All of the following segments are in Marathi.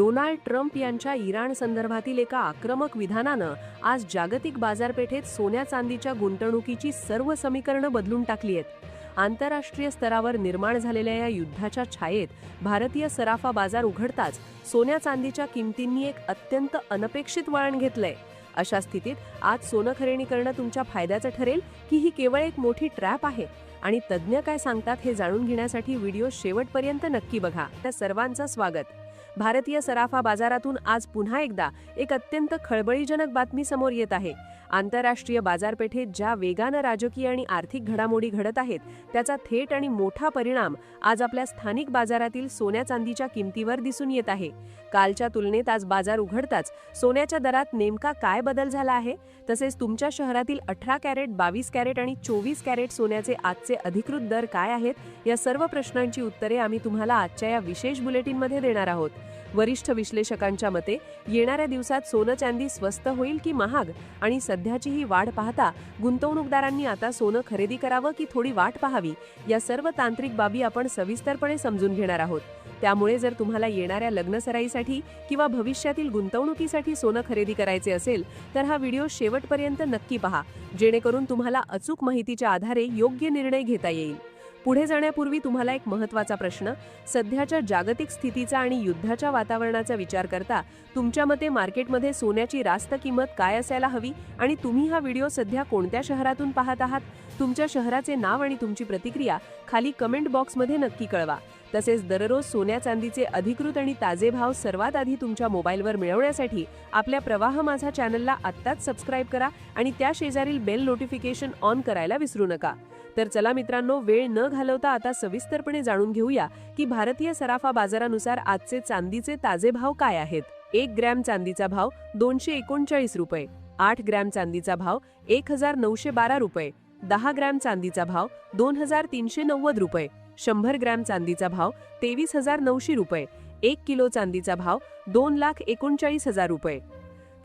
डोनाल्ड ट्रम्प यांच्या इराण संदर्भातील एका आक्रमक विधानानं आज जागतिक बाजारपेठेत सोन्या चांदीच्या गुंतवणुकीची सर्व समीकरणं बदलून टाकली आहेत। आंतरराष्ट्रीय स्तरावर निर्माण झालेल्या या युद्धाच्या छायेत भारतीय सराफा बाजार उघडताच सोन्या चांदीच्या किमतींनी एक अत्यंत अनपेक्षित वळण घेतलंय। अशा स्थितीत आज सोनं खरेदी करणं तुमच्या फायद्याचं ठरेल की ही केवळ एक मोठी ट्रॅप आहे? आणि तज्ज्ञ काय सांगतात हे जाणून घेण्यासाठी व्हिडिओ शेवटपर्यंत नक्की बघा। त्या सर्वांचं स्वागत। भारतीय सराफा बाजारातून आज पुन्हा एकदा एक अत्यंत खळबळीजनक बातमी समोर येत आहे। आंतरराष्ट्रीय बाजारपेठेत ज्या वेगानं राजकीय आणि आर्थिक घडामोडी घडत आहेत त्याचा थेट आणि मोठा परिणाम आज आपल्या स्थानिक बाजारातील सोन्या चांदीच्या किमतीवर दिसून येत आहे। कालच्या तुलनेत आज बाजार उघडताच सोन्याच्या दरात नेमका काय बदल झाला आहे, तसेच तुमच्या शहरातील 18 कॅरेट, 22 कॅरेट आणि 24 कॅरेट सोन्याचे आजचे अधिकृत दर काय आहेत, या सर्व प्रश्नांची उत्तरे आम्ही तुम्हाला आजच्या या विशेष बुलेटिनमध्ये देणार आहोत। वरिष्ठ विश्लेषकांच्या मते येणाऱ्या दिवसात सोनं चांदी स्वस्त होईल की महाग, आणि सध्याची ही वाढ पाहता गुंतवणूकदारांनी आता सोनं खरेदी करावं की थोडी वाट पाहावी, या सर्व तांत्रिक बाबी आपण सविस्तरपणे समजून घेणार आहोत। त्यामुळे जर तुम्हाला येणाऱ्या लग्नसराईसाठी किंवा भविष्यातील गुंतवणुकीसाठी सोनं खरेदी करायचे असेल तर हा व्हिडिओ शेवटपर्यंत नक्की पहा, जेणेकरून तुम्हाला अचूक माहितीच्या आधारे योग्य निर्णय घेता येईल। पुढे जाण्यापूर्वी तुम्हाला एक महत्त्वाचा प्रश्न, सध्याच्या जागतिक स्थितीचा आणि युद्धाच्या वातावरणाचा विचार करता तुमच्या मते मार्केटमध्ये सोन्याची रास्त किंमत काय असायला हवी, आणि तुम्ही हा व्हिडिओ सध्या कोणत्या शहरातून पाहत आहात? तुमच्या शहराचे नाव आणि तुमची प्रतिक्रिया खाली कमेंट बॉक्समध्ये नक्की कळवा। तसेच दररोज सोन्या चांदीचे अधिकृत आणि ताजे भाव सर्वात आधी तुमच्या मोबाईलवर मिळवण्यासाठी आपल्या प्रवाह माझा चॅनलला आत्ताच सबस्क्राईब करा आणि त्या शेजारील बेल नोटिफिकेशन ऑन करायला विसरू नका। तर चला मित्रांनो, वेळ न घालवता आता सविस्तरपणे जाणून घेऊया की भारतीय सराफा बाजारानुसार आजचे चांदीचे ताजे भाव काय आहेत। 1 ग्रॅम चांदीचा भाव 239 रुपये, 8 ग्रॅम चांदीचा भाव 1912 रुपये, 10 ग्रॅम चांदीचा भाव 2390 रुपये, 100 ग्रॅम चांदीचा भाव 23900 रुपये, 1 किलो चांदीचा भाव 2,39,000 रुपये।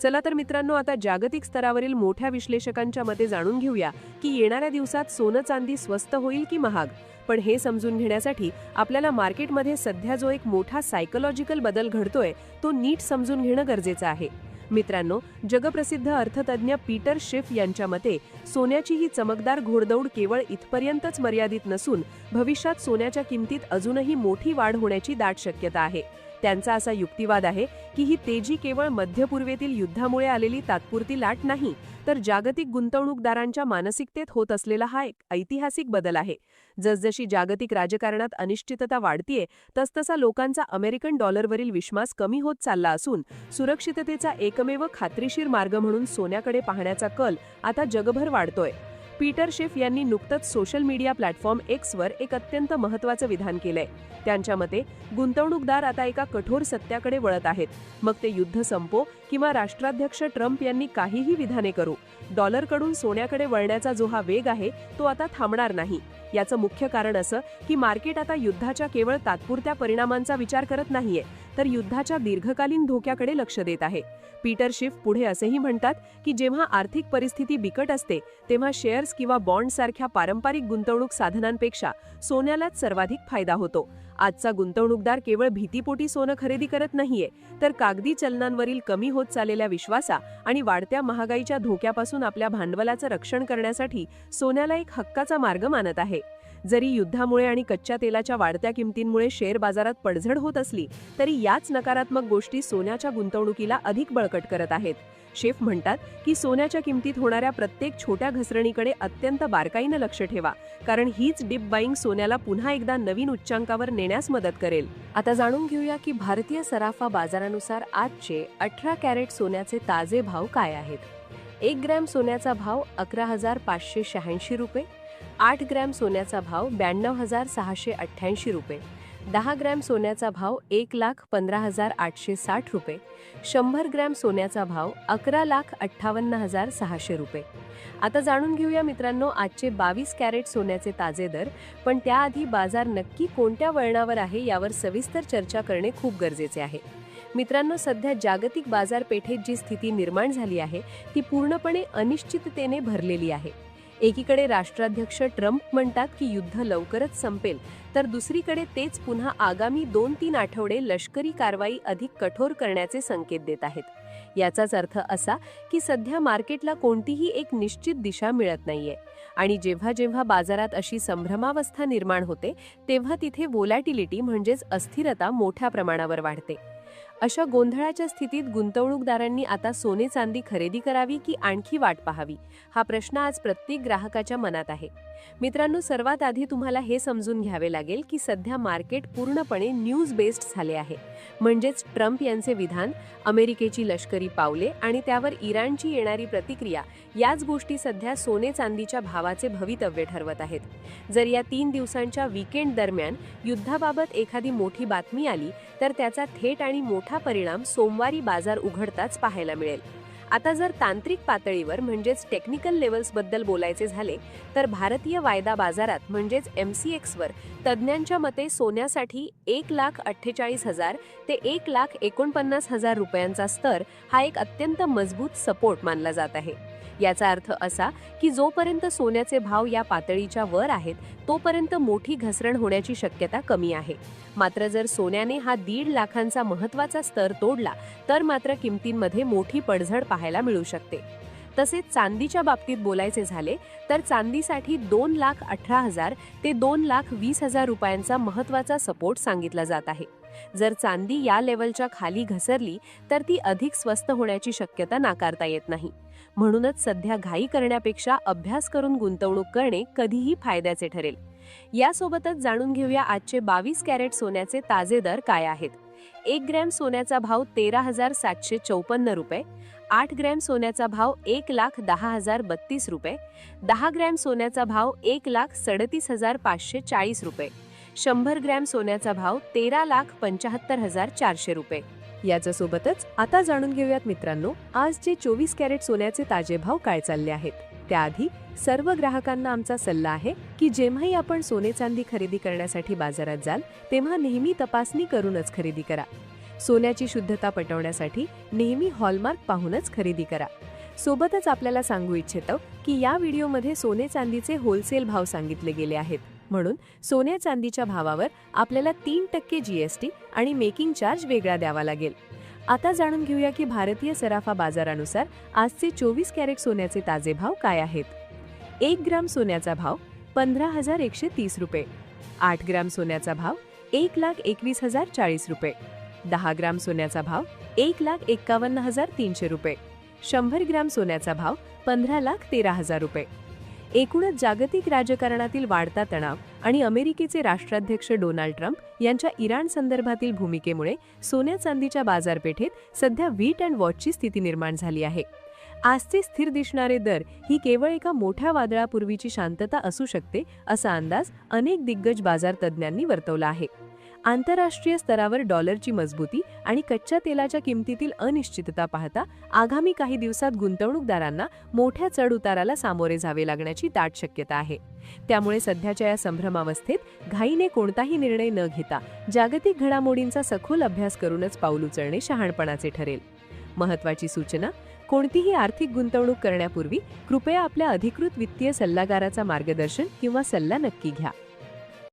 चला तर मित्रांनो, आता जागतिक स्तरावरील मोठ्या विश्लेषकांच्या मते जाणून घेऊया की येणाऱ्या दिवसात सोनं चांदी स्वस्त होईल की महाग। पण हे समजून घेण्यासाठी आपल्याला मार्केटमध्ये सध्या जो एक मोठा सायकोलॉजिकल बदल घडतोय तो नीट समजून घेणं गरजेचं आहे। मित्रांनो, जगप्रसिद्ध अर्थतज्ञ पीटर शिफ यांच्या मते सोन्याची ही चमकदार घोडदौड केवळ इथपर्यंतच मर्यादित नसून भविष्यात सोन्याच्या किमतीत अजूनही मोठी वाढ होण्याची दाट शक्यता आहे। त्यांचा असा युक्तिवाद आहे की ही तेजी केवळ मध्य पूर्वेतील युद्धामुळे आलेली तात्पुरती लाट नाही, तर जागतिक गुंतवणूकदारांच्या मानसिकतेत होत असलेला हा एक ऐतिहासिक बदल आहे। जसजशी जागतिक राजकारणात अनिश्चितता वाढतीये तसतसा लोकांचा अमेरिकन डॉलरवरील विश्वास कमी होत चालला असून सुरक्षिततेचा एकमेव खात्रीशीर मार्ग म्हणून सोन्याकडे पाहण्याचा कल आता जगभर वाढतोय। पीटर शिफ यांनी नुकतंच सोशल मीडिया प्लॅटफॉर्म एक्सवर एक अत्यंत महत्त्वाचं विधान केलंय। त्यांच्या मते गुंतवणूकदार आता एका कठोर सत्याकडे वळत आहेत, मग ते युद्ध संपो किंवा राष्ट्राध्यक्ष ट्रम्प यांनी काहीही विधाने करू, डॉलरकडून सोन्याकडे वळण्याचा जो हा वेग आहे तो आता थांबणार नाही। याचं मुख्य कारण असं की मार्केट आता युद्धाच्या केवळ तात्पुरत्या परिणामांचा विचार करत नाहीये, तर युद्धाच्या दीर्घकालीन धोक्याकडे लक्ष देत आहे। पीटर शिफ पुढे असेही म्हणतात की जेव्हा आर्थिक परिस्थिती बिकट असते तेव्हा शेअर्स किंवा बॉन्डसारख्या पारंपरिक गुंतवणूक साधनांपेक्षा सोन्यालाच सर्वाधिक फायदा होतो। आजचा गुंतवणूकदार केवळ भीतीपोटी सोनं खरेदी करत नाहीये, तर कागदी चलनांवरील कमी होत चाललेल्या विश्वासा आणि वाढत्या महागाईच्या धोक्यापासून आपल्या भांडवलाचं रक्षण करण्यासाठी सोन्याला एक हक्काचा मार्ग मानत आहे। जरी युद्धामुळे आणि कच्च्या तेलाच्या वाढत्या किमतींमुळे शेअर बाजारात पडझड होत असली तरी याच नकारात्मक गोष्टी सोन्याच्या गुंतवणुकीला अधिक बळकट करत आहेत। शेफ म्हणतात की सोन्याच्या किमतीत होणाऱ्या प्रत्येक छोट्या घसरणीकडे अत्यंत बारकाईनं लक्ष ठेवा, कारण हीच डिप बाईंग सोन्याला पुन्हा एकदा नवीन उच्चांकावर नेण्यास मदत करेल। आता जाणून घेऊया की भारतीय सराफा बाजारानुसार आजचे 18 कॅरेट सोन्याचे ताजे भाव काय आहेत। 1 ग्रॅम सोन्याचा भाव 11,586 रुपये, 8 ग्रॅम सोन्याचा भाव 92,688 रुपये, 10 ग्रॅम सोन्याचा भाव 1,15,860 रुपये, 100 ग्रॅम सोन्याचा भाव 11,58,600 रुपये। आता जाणून घेऊया मित्रांनो आजचे 22 कॅरेट सोन्याचे ताजे दर, पण त्याआधी बाजार नक्की कोणत्या वळणावर आहे यावर सविस्तर चर्चा करणे खूप गरजेचे आहे। मित्रांनो, सध्या जागतिक बाजारपेठेत जी स्थिती निर्माण झाली आहे ती पूर्णपणे अनिश्चिततेने भरलेली आहे। एकीकडे राष्ट्राध्यक्ष ट्रम्प म्हणतात की युद्ध लवकरच संपेल, तर दुसरीकडे तेच पुन्हा आगामी 2-3 आठवडे लष्करी कारवाई अधिक कठोर करण्याचे संकेत देत आहेत. याचाच अर्थ असा की सध्या मार्केटला कोणतीही एक निश्चित दिशा मिळत नाहीये आणि जेव्हा जेव्हा बाजारात अशी संभ्रमावस्था निर्माण होते तेव्हा तिथे व्होलॅटिलिटी म्हणजेच अस्थिरता मोठ्या प्रमाणावर वाढते. अशा गोंधळाच्या स्थितीत गुंतवणूकदारांनी आता सोने चांदी खरेदी करावी की आणखी वाट पाहावी, हा प्रश्न आज प्रत्येक ग्राहकाच्या मनात आहे. मित्रांनो, सर्वात आधी तुम्हाला हे समजून घ्यावे लागेल की सध्या मार्केट पूर्णपणे न्यूज बेस्ड झाले आहे. म्हणजेच ट्रम्प यांचे विधान, अमेरिकेची लष्करी पावले आणि त्यावर इराणची येणारी प्रतिक्रिया याच गोष्टी सध्या सोने चांदीच्या भावाचे भवितव्य ठरवत आहेत. जर या 3 दिवसांच्या वीकेंड दरम्यान युद्धाबाबत एखादी मोठी बातमी आली तर त्याचा थेट आणि मोठा परिणाम सोमवारी बाजार उघडताच पाहायला मिळेल. आता जर तांत्रिक पातळीवर म्हणजेच टेक्निकल लेव्हल्सबद्दल बोलायचे झाले तर भारतीय वायदा बाजारात म्हणजेच MCX वर तज्ज्ञांच्या मते सोन्यासाठी 1,48,000 ते 1,49,000 रुपयांचा स्तर हा एक अत्यंत मजबूत सपोर्ट मानला जात आहे. याचा अर्थ असा की जोपर्यंत सोन्याचे भाव या पातळीच्या वर आहेत तोपर्यंत मोठी घसरण होण्याची शक्यता कमी आहे. मात्र जर सोन्याने हा 1.5 लाखांचा महत्त्वाचा स्तर तोडला तर मात्र किमतींमध्ये मोठी पडझड पाहायला मिळू शकते. तसेच चांदीच्या बाबतीत बोलायचे झाले तर चांदीसाठी 2,18,000 ते 2,20,000 रुपयांचा महत्त्वाचा सपोर्ट सांगितला जात आहे. जर चांदी या लेवलच्या खाली घसरली तर ती अधिक स्वस्त होण्याची शक्यता नाकारता येत नाही. म्हणूनच सध्या घाई करण्यापेक्षा अभ्यास करून गुंतवणूक करणे कधीही फायद्याचे ठरेल. यासोबतच जाणून घेऊया आजचे 22 कॅरेट सोन्याचे ताजे दर काय आहेत. 1 ग्रॅम सोन्याचा भाव 13,754 रुपये, 8 ग्रॅम सोन्याचा भाव 1,10,032 रुपये, 10 ग्रॅम सोन्याचा भाव 1,37,540 रुपये, 100 ग्रॅम सोन्याचा भाव 13,75,400 रुपये. याच्यासोबतच आता जाणून घेऊयात मित्रांनो, आजचे 24 कॅरेट सोन्याचे ताजे भाव काय चालले आहेत. त्याआधी सर्व ग्राहकांना आमचा सल्ला आहे की जेव्हाही आपण सोने चांदी खरेदी करण्यासाठी बाजारात जाल तेव्हा नेहमी तपासणी करूनच खरेदी करा. सोन्याची शुद्धता पटवण्यासाठी नेहमी हॉलमार्क पाहूनच खरेदी करा. सोबतच आपल्याला सांगू इच्छितो की या व्हिडिओमध्ये सोने चांदीचे होलसेल भाव सांगितले गेले आहेत, म्हणून सोन्या चांदीच्या भावावर आपल्याला 3% GST आणि मेकिंग चार्ज वेगळा द्यावा लागेल. आता जाणून घेऊया की भारतीय सराफा बाजारानुसार आजचे 24 कॅरेट सोन्याचे ताजे भाव काय आहेत. 1 ग्राम सोन्याचा भाव 15,130 रुपये, 8 ग्राम सोन्याचा भाव 1,21,040 रुपये, 10 ग्राम सोन्याचा भाव 1,51,300 रुपये, 100 ग्राम सोन्याचा भाव 15,13,000 रुपये. एकूणच जागतिक राजकारणातील वाढता तणाव आणि अमेरिकेचे राष्ट्राध्यक्ष डोनाल्ड ट्रम्प यांच्या इराण संदर्भातील भूमिकेमुळे सोन्या चांदीच्या बाजारपेठेत सध्या वेट अँड वॉचची स्थिती निर्माण झाली आहे. आजचे स्थिर दिसणारे दर ही केवळ एका मोठ्या वादळापूर्वीची शांतता असू शकते असा अंदाज अनेक दिग्गज बाजार तज्ज्ञांनी वर्तवला आहे. आंतरराष्ट्रीय स्तरावर डॉलरची मजबूती आणि कच्च्या तेलाच्या किमतीतील अनिश्चितता पाहता आगामी काही दिवसात गुंतवणूकदारांना मोठ्या चढ-उताराला सामोरे जावे लागण्याची दाट शक्यता आहे. त्यामुळे सध्याच्या या संभ्रमावस्थेत घाईने कोणताही निर्णय न घेता जागतिक घडामोडींचा सखोल अभ्यास करूनच पाऊल उचलणे शहाणपणाचे ठरेल. महत्त्वाची सूचना: कोणतीही आर्थिक गुंतवणूक करण्यापूर्वी कृपया आपल्या अधिकृत वित्तीय सल्लागाराचा मार्गदर्शन किंवा सल्ला नक्की घ्या.